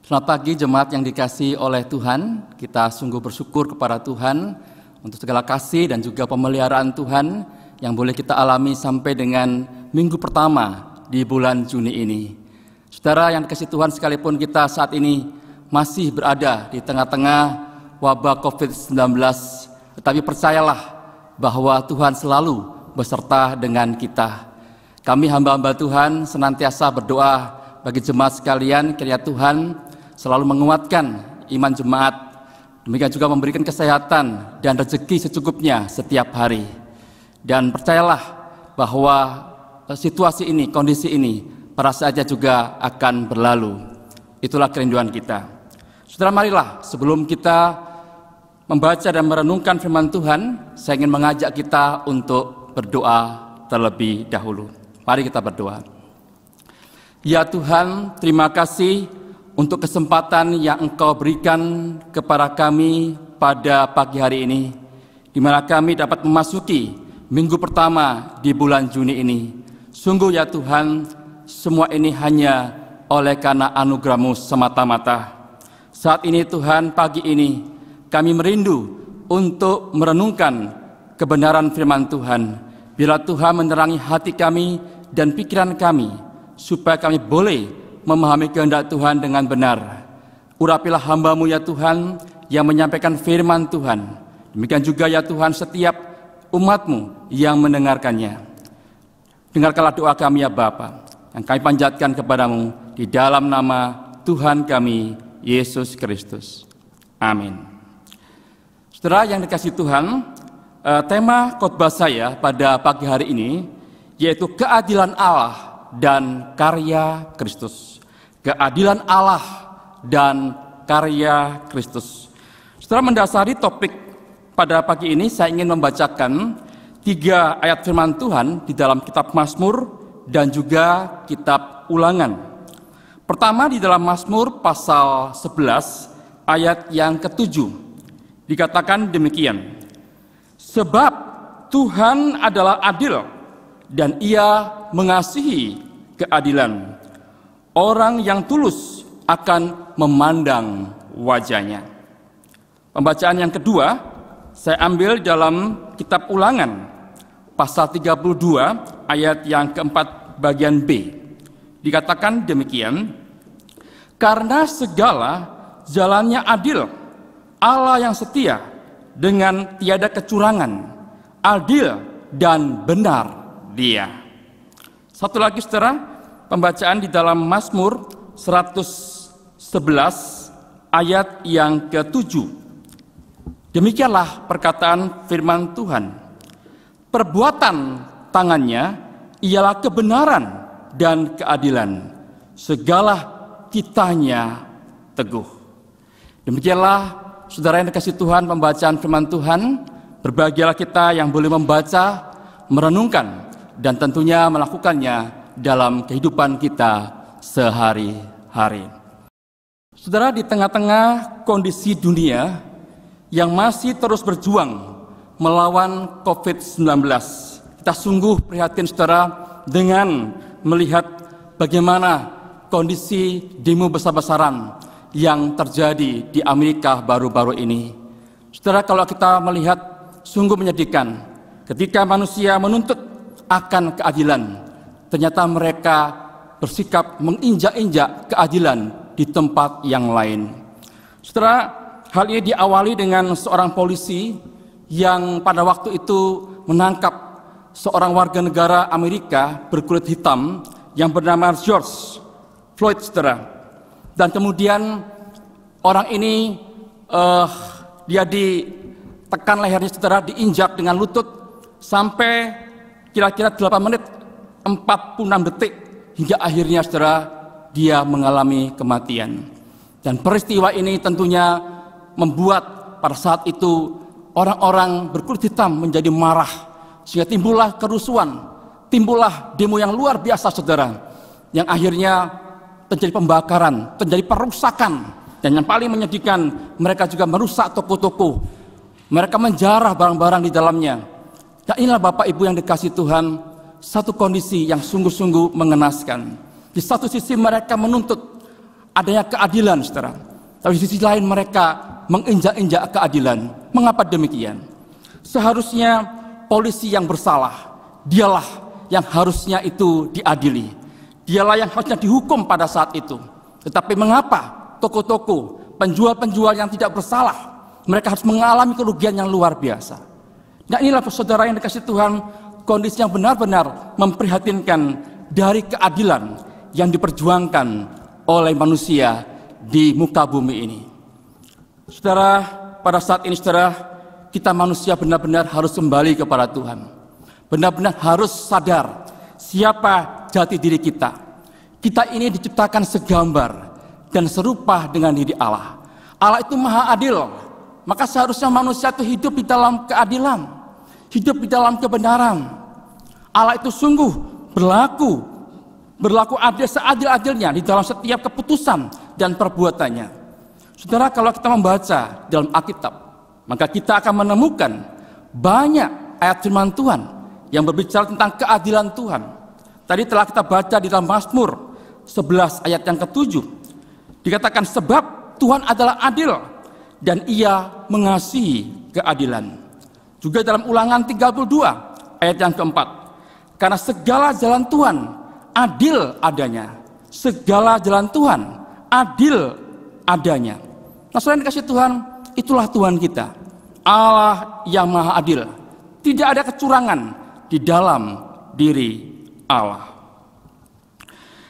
Selamat pagi jemaat yang dikasihi oleh Tuhan. Kita sungguh bersyukur kepada Tuhan untuk segala kasih dan juga pemeliharaan Tuhan yang boleh kita alami sampai dengan minggu pertama di bulan Juni ini. Saudara yang dikasihi Tuhan, sekalipun kita saat ini masih berada di tengah-tengah wabah COVID-19, tetapi percayalah bahwa Tuhan selalu beserta dengan kita. Kami hamba-hamba Tuhan senantiasa berdoa bagi jemaat sekalian, kiranya Tuhan selalu menguatkan iman jemaat, demikian juga memberikan kesehatan dan rezeki secukupnya setiap hari. Dan percayalah bahwa situasi ini, kondisi ini, pada saatnya juga akan berlalu. Itulah kerinduan kita. Saudara, marilah sebelum kita membaca dan merenungkan firman Tuhan, saya ingin mengajak kita untuk berdoa terlebih dahulu. Mari kita berdoa. Ya Tuhan, terima kasih untuk kesempatan yang Engkau berikan kepada kami pada pagi hari ini, di mana kami dapat memasuki minggu pertama di bulan Juni ini. Sungguh ya Tuhan, semua ini hanya oleh karena anugerah-Mu semata-mata. Saat ini Tuhan, pagi ini kami merindu untuk merenungkan kebenaran firman Tuhan. Bila Tuhan menerangi hati kami dan pikiran kami, supaya kami boleh memahami kehendak Tuhan dengan benar. Urapilah hamba-Mu ya Tuhan yang menyampaikan firman Tuhan. Demikian juga ya Tuhan setiap umat-Mu yang mendengarkannya. Dengarkanlah doa kami ya Bapa, yang kami panjatkan kepadamu di dalam nama Tuhan kami, Yesus Kristus. Amin. Saudara yang dikasihi Tuhan, tema khotbah saya pada pagi hari ini yaitu keadilan Allah dan karya Kristus. Keadilan Allah dan karya Kristus. Setelah mendasari topik pada pagi ini, saya ingin membacakan 3 ayat firman Tuhan di dalam kitab Mazmur dan juga kitab Ulangan. Pertama di dalam Mazmur pasal 11 ayat yang ke-7. Dikatakan demikian. Sebab Tuhan adalah adil dan Ia mengasihi keadilan. Orang yang tulus akan memandang wajahnya. Pembacaan yang kedua saya ambil dalam kitab Ulangan pasal 32 ayat yang keempat bagian B. Dikatakan demikian, karena segala jalannya adil, Allah yang setia dengan tiada kecurangan, adil dan benar Dia. Satu lagi saudara, pembacaan di dalam Mazmur 111 ayat yang ke-7. Demikianlah perkataan firman Tuhan. Perbuatan tangannya ialah kebenaran dan keadilan. Segala kitanya teguh. Demikianlah saudara yang dikasihi Tuhan pembacaan firman Tuhan. Berbahagialah kita yang boleh membaca, merenungkan, dan tentunya melakukannya dalam kehidupan kita sehari-hari. Saudara, di tengah-tengah kondisi dunia yang masih terus berjuang melawan COVID-19, kita sungguh prihatin saudara dengan melihat bagaimana kondisi demo besar-besaran yang terjadi di Amerika baru-baru ini. Saudara, kalau kita melihat sungguh menyedihkan ketika manusia menuntut akan keadilan, ternyata mereka bersikap menginjak-injak keadilan di tempat yang lain. Saudara, hal ini diawali dengan seorang polisi yang pada waktu itu menangkap seorang warga negara Amerika berkulit hitam yang bernama George Floyd, saudara. Dan kemudian orang ini dia ditekan lehernya, saudara, diinjak dengan lutut sampai kira-kira 8 menit 46 detik hingga akhirnya saudara dia mengalami kematian. Dan peristiwa ini tentunya membuat pada saat itu orang-orang berkulit hitam menjadi marah, sehingga timbullah kerusuhan, timbullah demo yang luar biasa saudara, yang akhirnya terjadi pembakaran, terjadi perusakan, dan yang paling menyedihkan mereka juga merusak toko-toko, mereka menjarah barang-barang di dalamnya. Dan inilah Bapak Ibu yang dikasihi Tuhan, satu kondisi yang sungguh-sungguh mengenaskan. Di satu sisi mereka menuntut adanya keadilan, saudara. Tapi di sisi lain mereka menginjak-injak keadilan. Mengapa demikian? Seharusnya polisi yang bersalah, dialah yang harusnya itu diadili. Dialah yang harusnya dihukum pada saat itu. Tetapi mengapa toko-toko, penjual-penjual yang tidak bersalah, mereka harus mengalami kerugian yang luar biasa. Nah inilah saudara yang dikasihi Tuhan, kondisi yang benar-benar memprihatinkan dari keadilan yang diperjuangkan oleh manusia di muka bumi ini. Saudara, pada saat ini saudara, kita manusia benar-benar harus kembali kepada Tuhan. Benar-benar harus sadar siapa jati diri kita. Kita ini diciptakan segambar dan serupa dengan diri Allah. Allah itu maha adil, maka seharusnya manusia itu hidup di dalam keadilan, hidup di dalam kebenaran. Allah itu sungguh berlaku adil seadil-adilnya di dalam setiap keputusan dan perbuatannya. Saudara, kalau kita membaca dalam Alkitab, maka kita akan menemukan banyak ayat firman Tuhan yang berbicara tentang keadilan Tuhan. Tadi telah kita baca di dalam Mazmur 11 ayat yang ke-7. Dikatakan sebab Tuhan adalah adil dan Ia mengasihi keadilan. Juga dalam Ulangan 32 ayat yang ke-4. Karena segala jalan Tuhan adil adanya. Segala jalan Tuhan adil adanya. Nah, saudara yang dikasihi Tuhan, itulah Tuhan kita, Allah yang maha adil. Tidak ada kecurangan di dalam diri Allah.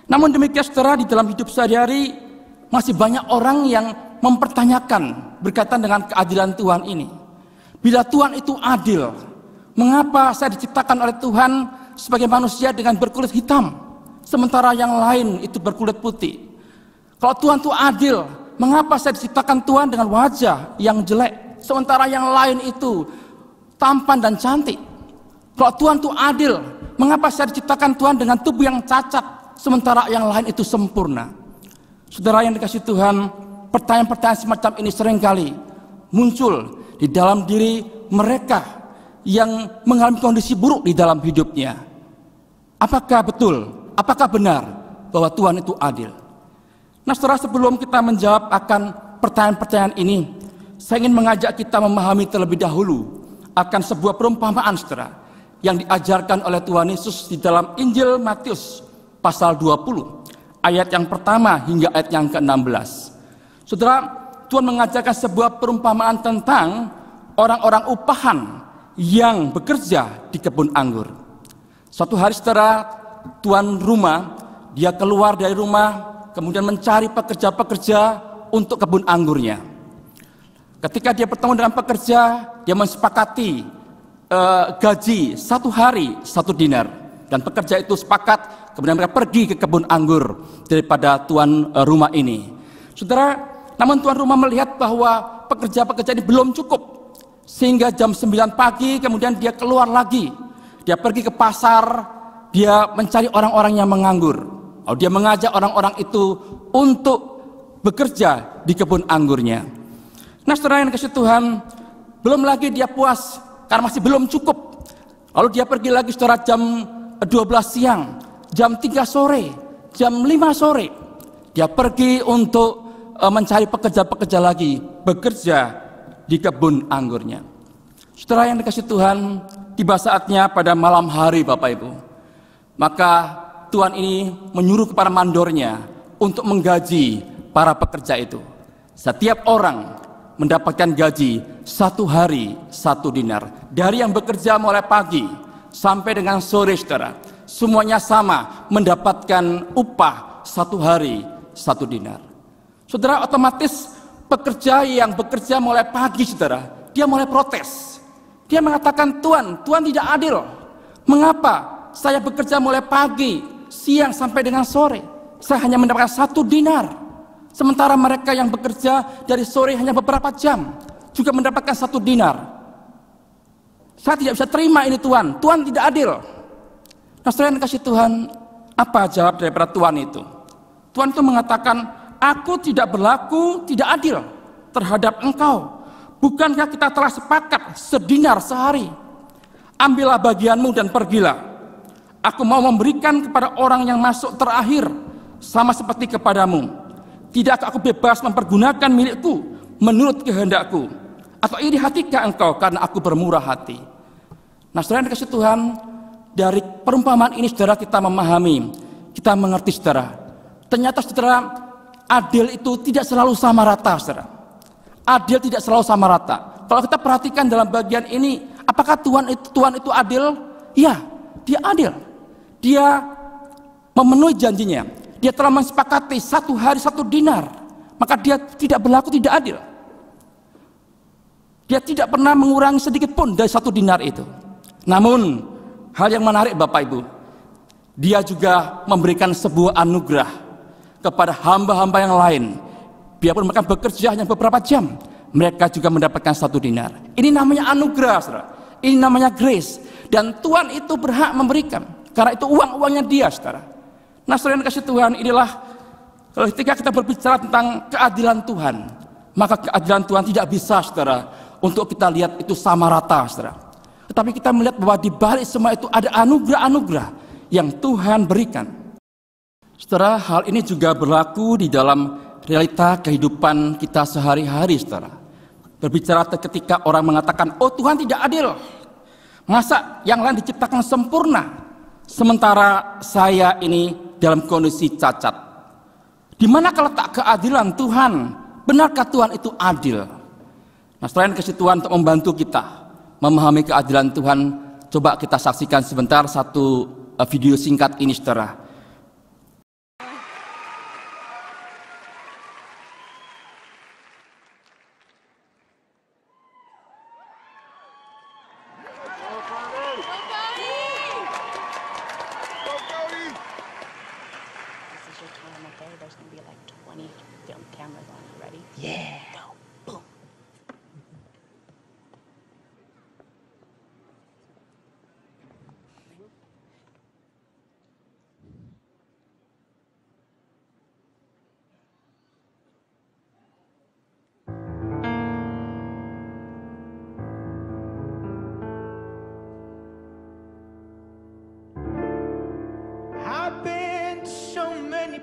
Namun demikian saudara, di dalam hidup sehari-hari masih banyak orang yang mempertanyakan berkaitan dengan keadilan Tuhan ini. Bila Tuhan itu adil, mengapa saya diciptakan oleh Tuhan sebagai manusia dengan berkulit hitam, sementara yang lain itu berkulit putih? Kalau Tuhan itu adil, mengapa saya diciptakan Tuhan dengan wajah yang jelek, sementara yang lain itu tampan dan cantik? Kalau Tuhan itu adil, mengapa saya diciptakan Tuhan dengan tubuh yang cacat, sementara yang lain itu sempurna? Saudara yang dikasihi Tuhan, pertanyaan-pertanyaan semacam ini seringkali muncul di dalam diri mereka yang mengalami kondisi buruk di dalam hidupnya. Apakah betul, apakah benar bahwa Tuhan itu adil? Nah saudara, sebelum kita menjawab akan pertanyaan-pertanyaan ini, saya ingin mengajak kita memahami terlebih dahulu akan sebuah perumpamaan saudara yang diajarkan oleh Tuhan Yesus di dalam Injil Matius pasal 20 ayat yang pertama hingga ayat yang ke-16. Saudara, Tuhan mengajarkan sebuah perumpamaan tentang orang-orang upahan yang bekerja di kebun anggur. Suatu hari saudara, tuan rumah dia keluar dari rumah, kemudian mencari pekerja-pekerja untuk kebun anggurnya. Ketika dia bertemu dengan pekerja, dia mensepakati gaji 1 hari 1 dinar. Dan pekerja itu sepakat, kemudian mereka pergi ke kebun anggur daripada tuan rumah ini. Saudara, namun tuan rumah melihat bahwa pekerja-pekerja ini belum cukup. Sehingga jam 9 pagi kemudian dia keluar lagi. Dia pergi ke pasar, dia mencari orang-orang yang menganggur. Lalu dia mengajak orang-orang itu untuk bekerja di kebun anggurnya. Nah saudara yang dikasihi Tuhan, belum lagi dia puas karena masih belum cukup. Lalu dia pergi lagi saudara jam 12 siang, jam 3 sore, jam 5 sore. Dia pergi untuk mencari pekerja-pekerja lagi, bekerja di kebun anggurnya. Saudara yang dikasihi Tuhan, tiba saatnya pada malam hari Bapak Ibu. Maka Tuhan ini menyuruh kepada mandornya untuk menggaji para pekerja itu. Setiap orang mendapatkan gaji 1 hari 1 dinar. Dari yang bekerja mulai pagi sampai dengan sore saudara, semuanya sama mendapatkan upah 1 hari 1 dinar. Saudara, otomatis pekerja yang bekerja mulai pagi saudara, dia mulai protes. Dia mengatakan, Tuhan tidak adil. Mengapa saya bekerja mulai pagi, siang sampai dengan sore, saya hanya mendapatkan 1 dinar. Sementara mereka yang bekerja dari sore hanya beberapa jam, juga mendapatkan 1 dinar. Saya tidak bisa terima ini Tuhan tidak adil. Nah saudara yang dikasihi Tuhan, apa jawab daripada Tuhan itu? Tuhan itu mengatakan, aku tidak berlaku tidak adil terhadap engkau. Bukankah kita telah sepakat 1 dinar sehari? Ambillah bagianmu dan pergilah. Aku mau memberikan kepada orang yang masuk terakhir sama seperti kepadamu. Tidakkah aku bebas mempergunakan milikku menurut kehendakku? Atau iri hatikah engkau karena aku bermurah hati? Nah, saudara yang dikasihi Tuhan, dari perumpamaan ini saudara kita memahami, kita mengerti saudara. Ternyata saudara, adil itu tidak selalu sama rata saudara. Adil tidak selalu sama rata. Kalau kita perhatikan dalam bagian ini, apakah Tuhan itu adil? Ya, dia adil. Dia memenuhi janjinya. Dia telah mensepakati 1 hari 1 dinar. Maka dia tidak berlaku tidak adil. Dia tidak pernah mengurangi sedikit pun dari 1 dinar itu. Namun, hal yang menarik Bapak Ibu, dia juga memberikan sebuah anugerah kepada hamba-hamba yang lain. Biarpun mereka bekerja hanya beberapa jam, mereka juga mendapatkan 1 dinar. Ini namanya anugerah, saudara. Ini namanya grace. Dan Tuhan itu berhak memberikan, karena itu uang-uangnya dia, saudara. Nah, saudara yang dikasihi Tuhan, inilah ketika kita berbicara tentang keadilan Tuhan, maka keadilan Tuhan tidak bisa, saudara, untuk kita lihat itu sama rata, saudara. Tetapi kita melihat bahwa di balik semua itu ada anugerah-anugerah yang Tuhan berikan. Saudara, hal ini juga berlaku di dalam realita kehidupan kita sehari-hari, saudara. Berbicara ketika orang mengatakan, oh Tuhan tidak adil. Masa yang lain diciptakan sempurna, sementara saya ini dalam kondisi cacat. Di manakah letak keadilan Tuhan? Benarkah Tuhan itu adil? Nah, selain kasih Tuhan untuk membantu kita memahami keadilan Tuhan, coba kita saksikan sebentar satu video singkat ini, saudara.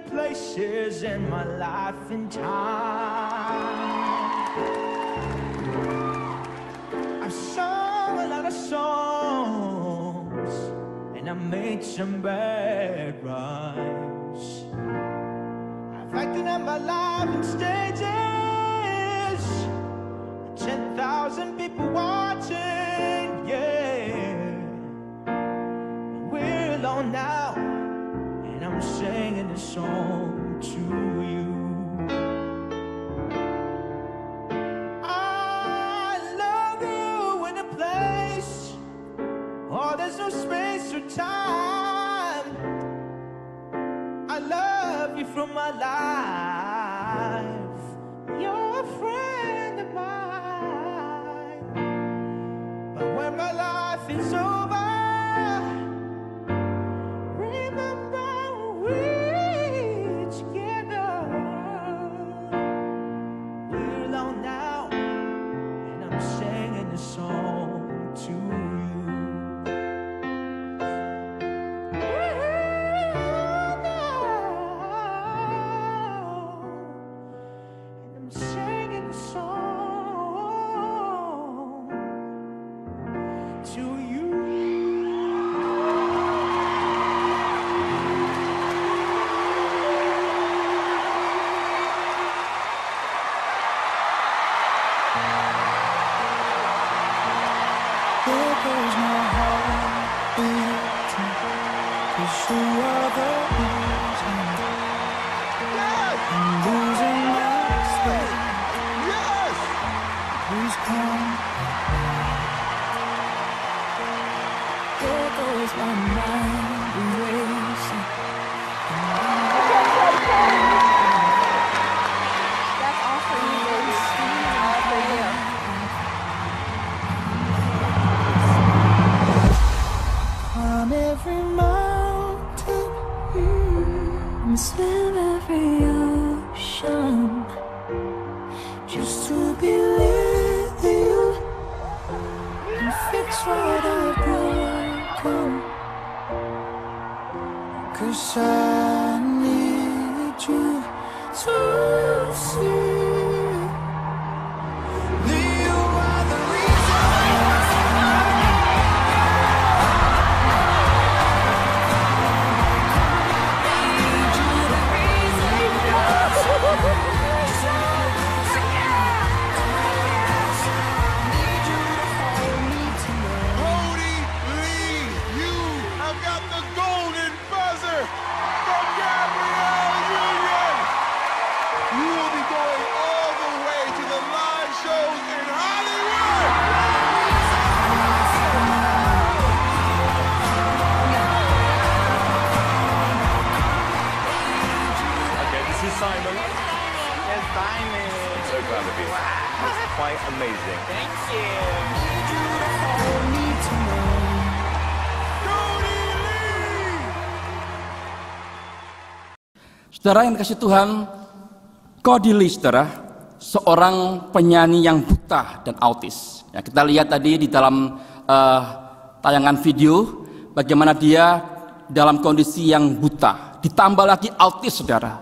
Places in my life and time, I've sung a lot of songs and I made some bad rhymes. I've acted out my life in stages, 10,000 people watching, yeah. We're alone now, I'm singing this song to you. I love you in a place, oh, there's no space or time. I love you from my life. You're a friend of mine. But when my life is over, to see that you are the Brody Lee, you have got the golden buzzer from Gabrielle Union. You will be going all the way to the live shows in Hollywood. Okay, this is Simon. Yes, Simon. I'm so proud of you. That's quite amazing. Thank you. Brody Lee! Saudara yang dikasih Tuhan, Cody Lee, saudara, seorang penyanyi yang buta dan autis. Ya, kita lihat tadi di dalam tayangan video bagaimana dia dalam kondisi yang buta, ditambah lagi autis, saudara.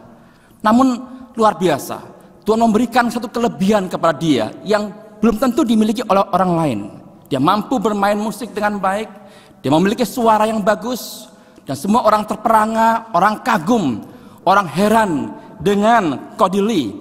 Namun luar biasa, Tuhan memberikan satu kelebihan kepada dia yang belum tentu dimiliki oleh orang lain. Dia mampu bermain musik dengan baik, dia memiliki suara yang bagus, dan semua orang terperangah, orang kagum, orang heran dengan Cody Lee.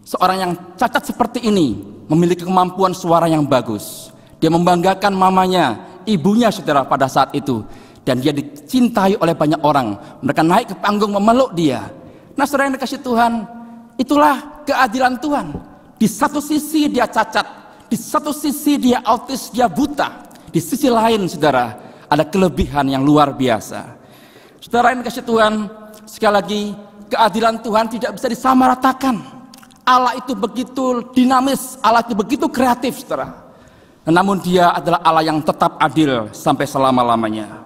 Seorang yang cacat seperti ini memiliki kemampuan suara yang bagus. Dia membanggakan mamanya, ibunya, saudara, pada saat itu. Dan dia dicintai oleh banyak orang. Mereka naik ke panggung memeluk dia. Nah, saudara yang dikasih Tuhan, itulah keadilan Tuhan. Di satu sisi dia cacat, di satu sisi dia autis, dia buta. Di sisi lain, saudara, ada kelebihan yang luar biasa. Saudara yang dikasih Tuhan, sekali lagi, keadilan Tuhan tidak bisa disamaratakan. Allah itu begitu dinamis, Allah itu begitu kreatif, saudara. Namun dia adalah Allah yang tetap adil sampai selama-lamanya.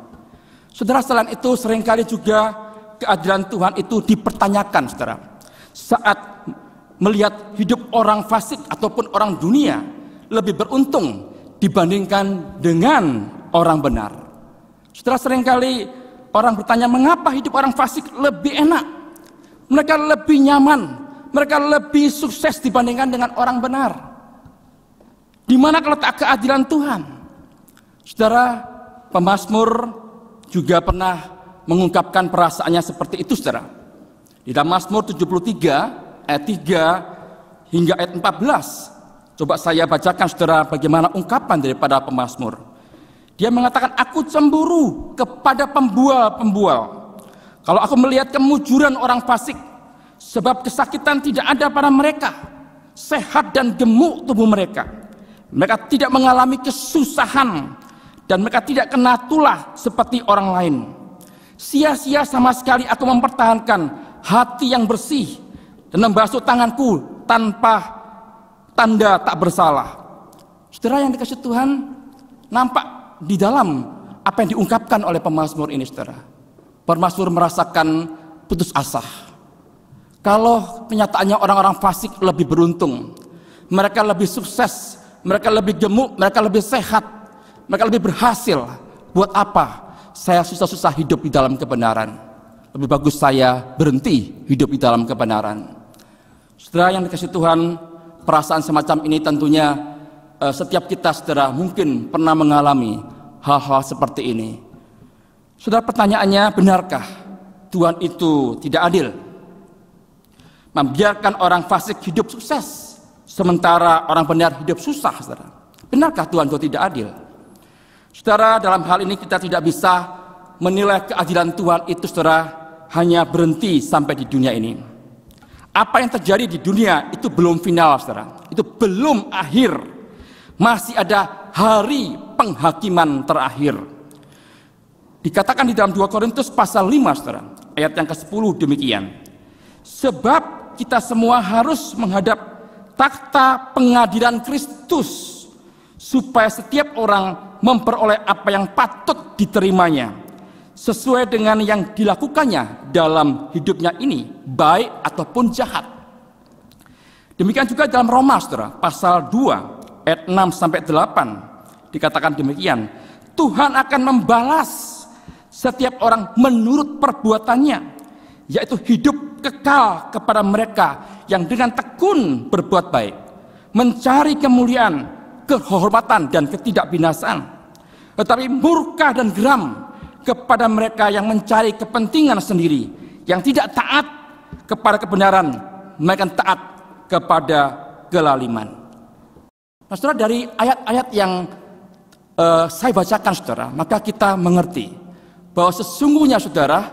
Saudara, selain itu seringkali juga keadilan Tuhan itu dipertanyakan, saudara. Saat melihat hidup orang fasik ataupun orang dunia lebih beruntung dibandingkan dengan orang benar. Saudara, seringkali orang bertanya, mengapa hidup orang fasik lebih enak? Mereka lebih nyaman, mereka lebih sukses dibandingkan dengan orang benar. Di mana letak keadilan Tuhan? Saudara, pemazmur juga pernah mengungkapkan perasaannya seperti itu, saudara. Di dalam Mazmur 73 ayat 3 hingga ayat 14. Coba saya bacakan, saudara, bagaimana ungkapan daripada pemazmur. Dia mengatakan, aku cemburu kepada pembual-pembual. Kalau aku melihat kemujuran orang fasik, sebab kesakitan tidak ada pada mereka, sehat dan gemuk tubuh mereka. Mereka tidak mengalami kesusahan, dan mereka tidak kena tulah seperti orang lain. Sia-sia sama sekali aku mempertahankan hati yang bersih dan membasuh tanganku tanpa tanda tak bersalah. Saudara yang dikasih Tuhan, nampak di dalam apa yang diungkapkan oleh pemazmur ini, saudara. Pemazmur merasakan putus asa. Kalau kenyataannya orang-orang fasik lebih beruntung, mereka lebih sukses, mereka lebih gemuk, mereka lebih sehat, mereka lebih berhasil. Buat apa saya susah-susah hidup di dalam kebenaran? Lebih bagus saya berhenti hidup di dalam kebenaran. Saudara yang dikasih Tuhan, perasaan semacam ini tentunya setiap kita, saudara, mungkin pernah mengalami hal-hal seperti ini. Saudara, pertanyaannya, benarkah Tuhan itu tidak adil? Membiarkan orang fasik hidup sukses, sementara orang benar hidup susah, saudara. Benarkah Tuhan itu tidak adil? Saudara, dalam hal ini kita tidak bisa menilai keadilan Tuhan itu, saudara, hanya berhenti sampai di dunia ini. Apa yang terjadi di dunia itu belum final, saudara. Itu belum akhir. Masih ada hari penghakiman terakhir. Dikatakan di dalam 2 Korintus pasal 5, saudara, ayat yang ke-10 demikian. Sebab kita semua harus menghadap takhta pengadilan Kristus, supaya setiap orang memperoleh apa yang patut diterimanya, sesuai dengan yang dilakukannya dalam hidupnya ini, baik ataupun jahat. Demikian juga dalam Roma, saudara, pasal 2 ayat 6-8 dikatakan demikian. Tuhan akan membalas setiap orang menurut perbuatannya, yaitu hidup kekal kepada mereka yang dengan tekun berbuat baik, mencari kemuliaan, kehormatan, dan ketidakbinasaan. Tetapi murka dan geram kepada mereka yang mencari kepentingan sendiri, yang tidak taat kepada kebenaran, melainkan taat kepada kelaliman. Nah, saudara, dari ayat-ayat yang saya bacakan, saudara, maka kita mengerti bahwa sesungguhnya, saudara,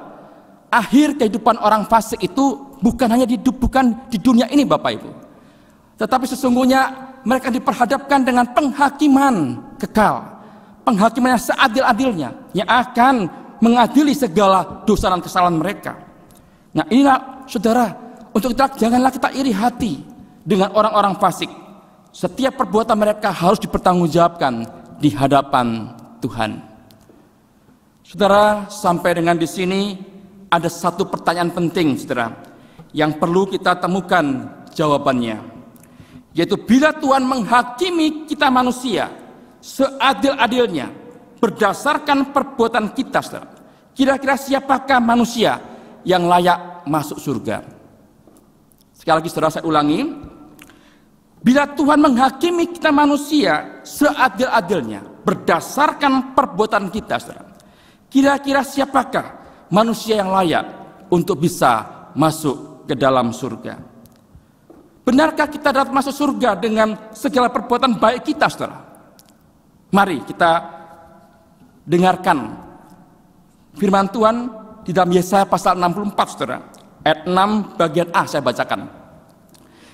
akhir kehidupan orang fasik itu bukan hanya bukan di dunia ini, Bapak Ibu, tetapi sesungguhnya mereka diperhadapkan dengan penghakiman kekal, penghakiman yang seadil-adilnya, yang akan mengadili segala dosa dan kesalahan mereka. Nah, inilah, saudara, untuk kita, janganlah kita iri hati dengan orang-orang fasik. Setiap perbuatan mereka harus dipertanggungjawabkan di hadapan Tuhan. Saudara, sampai dengan di sini ada satu pertanyaan penting, saudara, yang perlu kita temukan jawabannya, yaitu bila Tuhan menghakimi kita manusia seadil-adilnya berdasarkan perbuatan kita, saudara, kira-kira siapakah manusia yang layak masuk surga? Sekali lagi, saudara, saya ulangi. Bila Tuhan menghakimi kita manusia seadil-adilnya berdasarkan perbuatan kita, saudara, kira-kira siapakah manusia yang layak untuk bisa masuk ke dalam surga? Benarkah kita dapat masuk surga dengan segala perbuatan baik kita, saudara? Mari kita dengarkan firman Tuhan di dalam Yesaya pasal 64, saudara. Ayat 6 bagian A saya bacakan.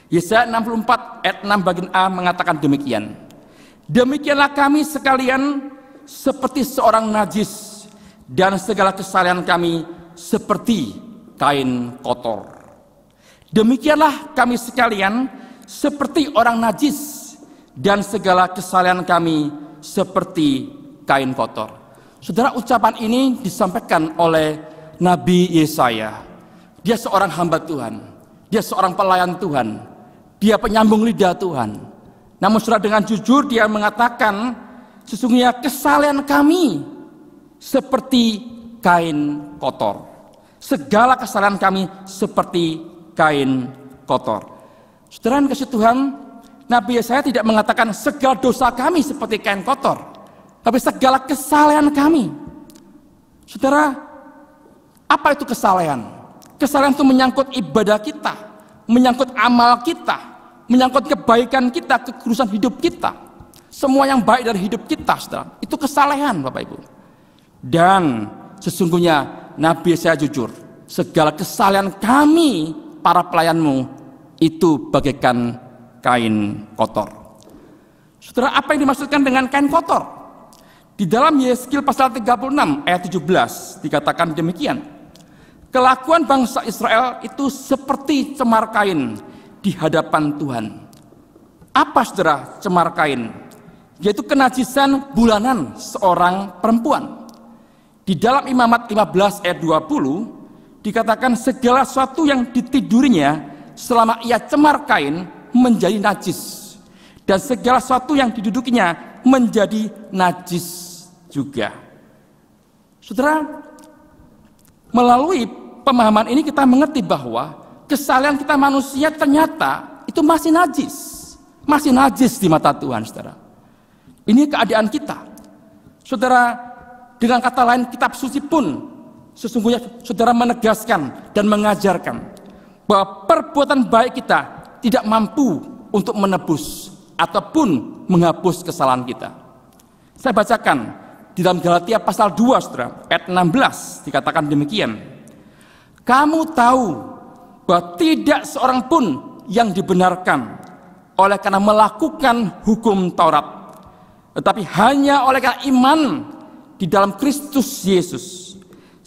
Yesaya 64 ayat 6 bagian A mengatakan demikian. Demikianlah kami sekalian seperti seorang najis, dan segala kesalahan kami seperti kain kotor. Demikianlah kami sekalian seperti orang najis, dan segala kesalahan kami seperti kain kotor. Saudara, ucapan ini disampaikan oleh Nabi Yesaya. Dia seorang hamba Tuhan, dia seorang pelayan Tuhan, dia penyambung lidah Tuhan. Namun, saudara, dengan jujur dia mengatakan, sesungguhnya kesalahan kami seperti kain kotor. Segala kesalahan kami seperti kain kotor. Saudara yang kasih Tuhan, Nabi Yesaya tidak mengatakan segala dosa kami seperti kain kotor, tapi segala kesalahan kami. Saudara, apa itu kesalahan? Kesalahan itu menyangkut ibadah kita, menyangkut amal kita, menyangkut kebaikan kita, kekudusan hidup kita. Semua yang baik dari hidup kita, saudara, itu kesalahan, Bapak Ibu. Dan sesungguhnya Nabi Yesaya jujur, segala kesalahan kami, para pelayanmu, itu bagaikan kain kotor. Saudara, apa yang dimaksudkan dengan kain kotor? Di dalam Yeskil pasal 36 ayat 17 dikatakan demikian. Kelakuan bangsa Israel itu seperti cemar kain di hadapan Tuhan. Apa, saudara, cemar kain? Yaitu kenajisan bulanan seorang perempuan. Di dalam Imamat 15 ayat 20 dikatakan segala sesuatu yang ditidurinya selama ia cemar kain menjadi najis, dan segala sesuatu yang didudukinya menjadi najis juga. Saudara, melalui pemahaman ini kita mengerti bahwa kesalahan kita manusia ternyata itu masih najis di mata Tuhan, saudara. Ini keadaan kita, saudara. Dengan kata lain, kitab suci pun sesungguhnya, saudara, menegaskan dan mengajarkan bahwa perbuatan baik kita tidak mampu untuk menebus ataupun menghapus kesalahan kita. Saya bacakan di dalam Galatia pasal 2, saudara, ayat 16 dikatakan demikian. Kamu tahu bahwa tidak seorang pun yang dibenarkan oleh karena melakukan hukum Taurat, tetapi hanya oleh karena iman di dalam Kristus Yesus.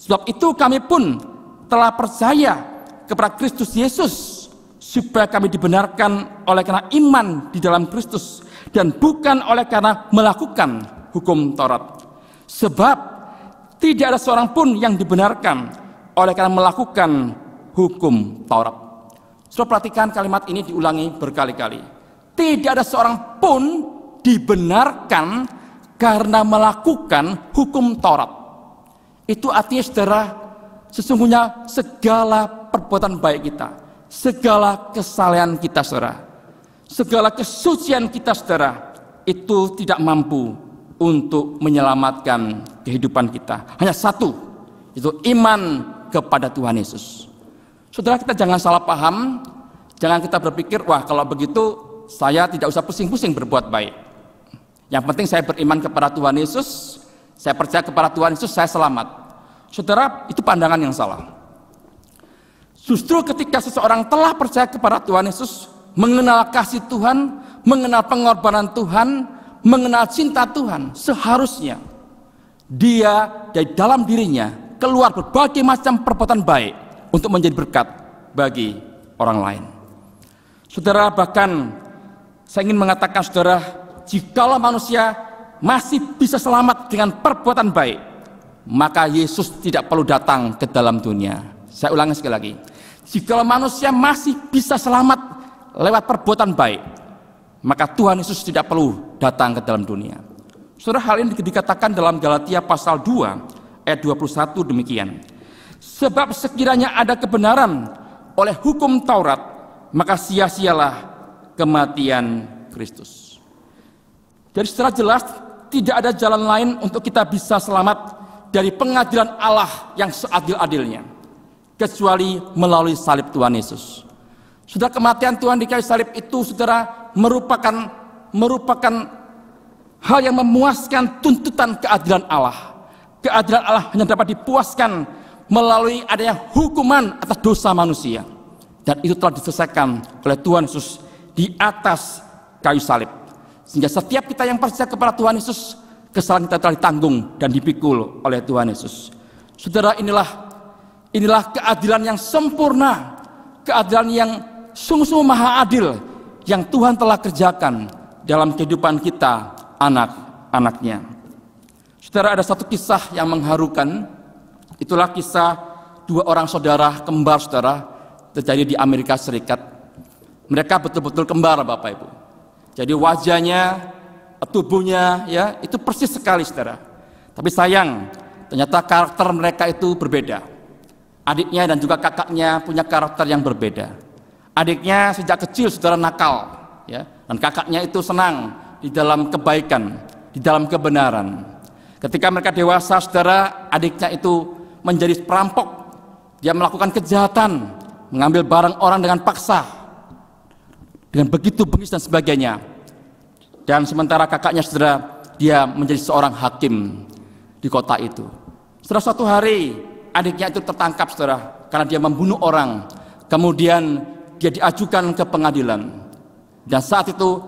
Sebab itu kami pun telah percaya kepada Kristus Yesus, supaya kami dibenarkan oleh karena iman di dalam Kristus, dan bukan oleh karena melakukan hukum Taurat. Sebab tidak ada seorang pun yang dibenarkan oleh karena melakukan hukum Taurat. Saudara, perhatikan kalimat ini diulangi berkali-kali. Tidak ada seorang pun dibenarkan karena melakukan hukum Taurat. Itu artinya, saudara, sesungguhnya segala perbuatan baik kita, segala kesalehan kita, saudara, segala kesucian kita, saudara, itu tidak mampu untuk menyelamatkan kehidupan kita. Hanya satu, itu iman kepada Tuhan Yesus. Saudara, kita jangan salah paham, jangan kita berpikir, wah kalau begitu saya tidak usah pusing-pusing berbuat baik. Yang penting saya beriman kepada Tuhan Yesus, saya percaya kepada Tuhan Yesus, saya selamat. Saudara, itu pandangan yang salah. Justru ketika seseorang telah percaya kepada Tuhan Yesus, mengenal kasih Tuhan, mengenal pengorbanan Tuhan, mengenal cinta Tuhan, seharusnya dia dari dalam dirinya keluar berbagai macam perbuatan baik untuk menjadi berkat bagi orang lain. Saudara, bahkan saya ingin mengatakan, saudara, jikalau manusia masih bisa selamat dengan perbuatan baik, maka Yesus tidak perlu datang ke dalam dunia. Saya ulangi sekali lagi, jikalau manusia masih bisa selamat lewat perbuatan baik, maka Tuhan Yesus tidak perlu datang ke dalam dunia. Saudara, hal ini dikatakan dalam Galatia pasal 2 ayat 21 demikian. Sebab sekiranya ada kebenaran oleh hukum Taurat, maka sia-sialah kematian Kristus. Jadi secara jelas tidak ada jalan lain untuk kita bisa selamat dari pengadilan Allah yang seadil-adilnya kecuali melalui salib Tuhan Yesus. Saudara, kematian Tuhan di kayu salib itu, saudara, merupakan hal yang memuaskan tuntutan keadilan Allah. Keadilan Allah hanya dapat dipuaskan melalui adanya hukuman atas dosa manusia, dan itu telah diselesaikan oleh Tuhan Yesus di atas kayu salib. Sehingga setiap kita yang percaya kepada Tuhan Yesus, kesalahan kita telah ditanggung dan dipikul oleh Tuhan Yesus. Saudara, inilah keadilan yang sempurna, keadilan yang sungguh-sungguh maha adil yang Tuhan telah kerjakan dalam kehidupan kita, anak-anaknya. Saudara, ada satu kisah yang mengharukan. Itulah kisah dua orang saudara kembar, saudara, terjadi di Amerika Serikat. Mereka betul-betul kembar, Bapak Ibu. Jadi wajahnya, tubuhnya, ya, itu persis sekali, saudara. Tapi sayang, ternyata karakter mereka itu berbeda. Adiknya dan juga kakaknya punya karakter yang berbeda. Adiknya sejak kecil, saudara, nakal, ya, dan kakaknya itu senang di dalam kebaikan, di dalam kebenaran. Ketika mereka dewasa, saudara, adiknya itu menjadi perampok. Dia melakukan kejahatan, mengambil barang orang dengan paksa, dengan begitu bengis dan sebagainya. Dan sementara kakaknya, saudara, dia menjadi seorang hakim di kota itu. Setelah suatu hari, adiknya itu tertangkap, saudara, karena dia membunuh orang. Kemudian dia diajukan ke pengadilan. Dan saat itu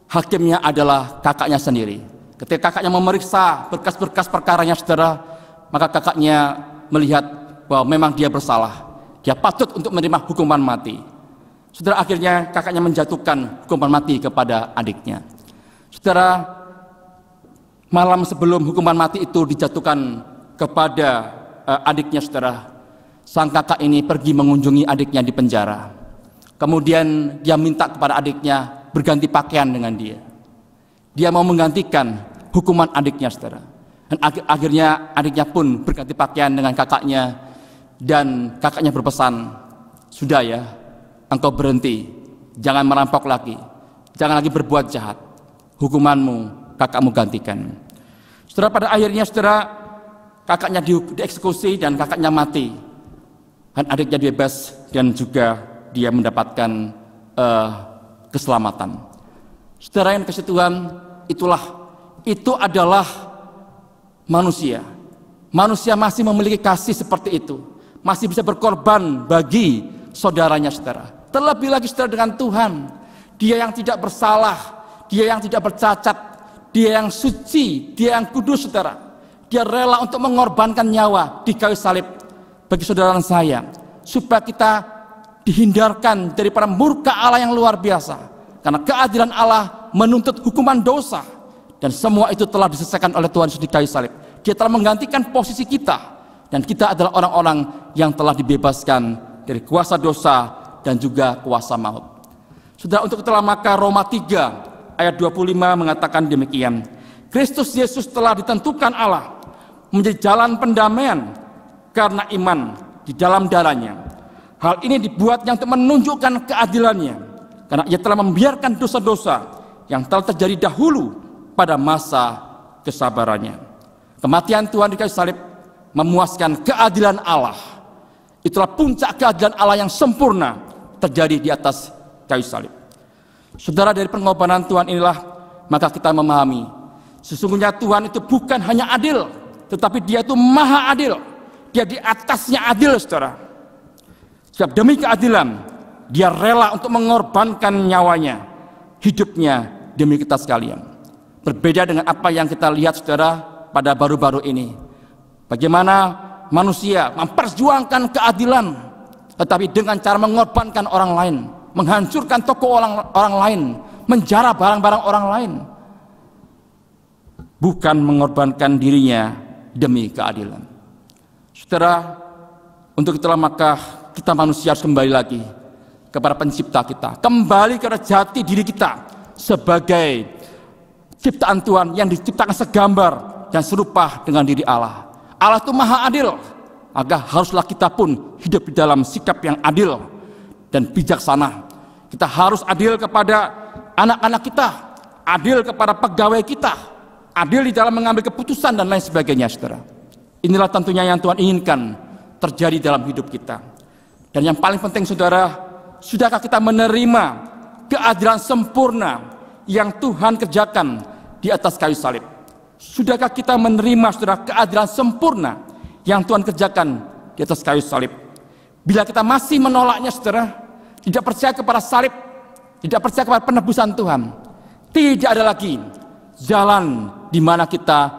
hakimnya adalah kakaknya sendiri. Ketika kakaknya memeriksa berkas-berkas perkaranya, saudara, maka kakaknya melihat bahwa memang dia bersalah. Dia patut untuk menerima hukuman mati. Saudara, akhirnya kakaknya menjatuhkan hukuman mati kepada adiknya. Saudara, malam sebelum hukuman mati itu dijatuhkan kepada adiknya, saudara, sang kakak ini pergi mengunjungi adiknya di penjara. Kemudian dia minta kepada adiknya berganti pakaian dengan dia. Dia mau menggantikan hukuman adiknya, saudara. Dan akhirnya adiknya pun berganti pakaian dengan kakaknya. Dan kakaknya berpesan, sudah ya, engkau berhenti, jangan merampok lagi, jangan lagi berbuat jahat, hukumanmu kakakmu gantikan. Saudara, pada akhirnya, saudara, kakaknya dieksekusi dan kakaknya mati. Dan adiknya bebas dan juga dia mendapatkan keselamatan. Saudara yang kasih Tuhan, itu adalah manusia. Manusia masih memiliki kasih seperti itu, masih bisa berkorban bagi saudaranya, saudara. Terlebih lagi, saudara, dengan Tuhan, dia yang tidak bersalah, dia yang tidak bercacat, dia yang suci, dia yang kudus, saudara. Dia rela untuk mengorbankan nyawa di kayu salib bagi saudara saya, supaya kita dihindarkan daripada murka Allah yang luar biasa. Karena keadilan Allah menuntut hukuman dosa, dan semua itu telah diselesaikan oleh Tuhan Yesus di kayu salib. Dia telah menggantikan posisi kita, dan kita adalah orang-orang yang telah dibebaskan dari kuasa dosa dan juga kuasa maut. Saudara, untuk itulah maka Roma 3 ayat 25 mengatakan demikian. Kristus Yesus telah ditentukan Allah menjadi jalan pendamaian karena iman di dalam darahnya, Hal ini dibuatnya untuk menunjukkan keadilannya, karena ia telah membiarkan dosa-dosa yang telah terjadi dahulu pada masa kesabarannya. Kematian Tuhan di kayu salib memuaskan keadilan Allah. Itulah puncak keadilan Allah yang sempurna terjadi di atas kayu salib. Saudara, dari pengorbanan Tuhan inilah maka kita memahami sesungguhnya Tuhan itu bukan hanya adil, tetapi Dia itu maha adil. Dia di atasnya adil, saudara. Sebab demi keadilan Dia rela untuk mengorbankan nyawanya, hidupnya demi kita sekalian. Berbeda dengan apa yang kita lihat, saudara, pada baru-baru ini. Bagaimana manusia memperjuangkan keadilan, tetapi dengan cara mengorbankan orang lain, menghancurkan toko orang lain, menjara barang-barang orang lain, bukan mengorbankan dirinya demi keadilan. Saudara, untuk itulah maka kita manusia harus kembali lagi kepada pencipta kita, kembali ke jati diri kita sebagai ciptaan Tuhan yang diciptakan segambar dan serupa dengan diri Allah. Allah itu maha adil, maka haruslah kita pun hidup di dalam sikap yang adil dan bijaksana. Kita harus adil kepada anak-anak kita, adil kepada pegawai kita, adil di dalam mengambil keputusan dan lain sebagainya, saudara. Inilah tentunya yang Tuhan inginkan terjadi dalam hidup kita. Dan yang paling penting, saudara, sudahkah kita menerima keadilan sempurna yang Tuhan kerjakan di atas kayu salib? Sudahkah kita menerima, saudara, keadilan sempurna yang Tuhan kerjakan di atas kayu salib? Bila kita masih menolaknya, saudara, tidak percaya kepada salib, tidak percaya kepada penebusan Tuhan, tidak ada lagi jalan di mana kita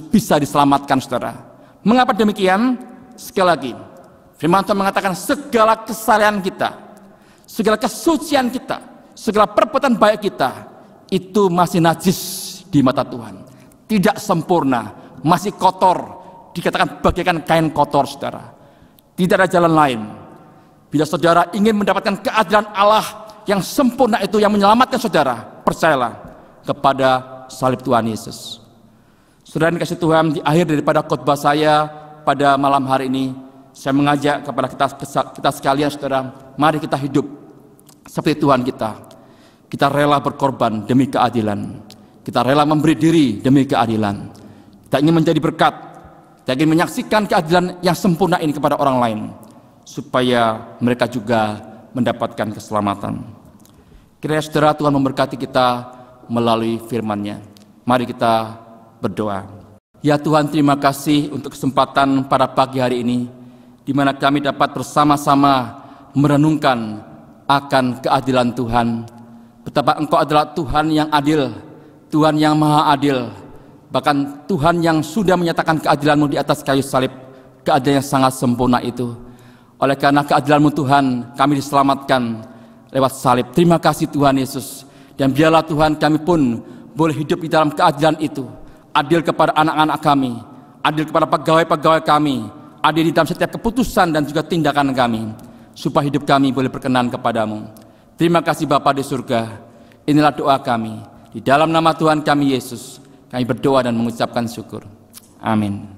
bisa diselamatkan, saudara. Mengapa demikian? Sekali lagi, firman Tuhan mengatakan segala kesalahan kita, segala kesucian kita, segala perbuatan baik kita itu masih najis di mata Tuhan, tidak sempurna, masih kotor, dikatakan bagaikan kain kotor, saudara. Tidak ada jalan lain. Bila saudara ingin mendapatkan keadilan Allah yang sempurna itu yang menyelamatkan saudara, percayalah kepada salib Tuhan Yesus. Saudara yang dikasihi Tuhan, di akhir daripada khotbah saya pada malam hari ini, saya mengajak kepada kita sekalian, saudara, mari kita hidup seperti Tuhan kita. Kita rela berkorban demi keadilan. Kita rela memberi diri demi keadilan. Kita ingin menjadi berkat. Kita ingin menyaksikan keadilan yang sempurna ini kepada orang lain, supaya mereka juga mendapatkan keselamatan. Kiranya saudara, Tuhan memberkati kita melalui firman-Nya. Mari kita berdoa. Ya Tuhan, terima kasih untuk kesempatan pada pagi hari ini, di mana kami dapat bersama-sama merenungkan akan keadilan Tuhan. Betapa Engkau adalah Tuhan yang adil, Tuhan yang maha adil, bahkan Tuhan yang sudah menyatakan keadilan-Mu di atas kayu salib, keadilan yang sangat sempurna itu. Oleh karena keadilan-Mu Tuhan, kami diselamatkan lewat salib. Terima kasih Tuhan Yesus. Dan biarlah Tuhan kami pun boleh hidup di dalam keadilan itu, adil kepada anak-anak kami, adil kepada pegawai-pegawai kami, adil di dalam setiap keputusan dan juga tindakan kami, supaya hidup kami boleh berkenan kepadamu. Terima kasih Bapa di surga. Inilah doa kami. Di dalam nama Tuhan kami Yesus, kami berdoa dan mengucapkan syukur. Amin.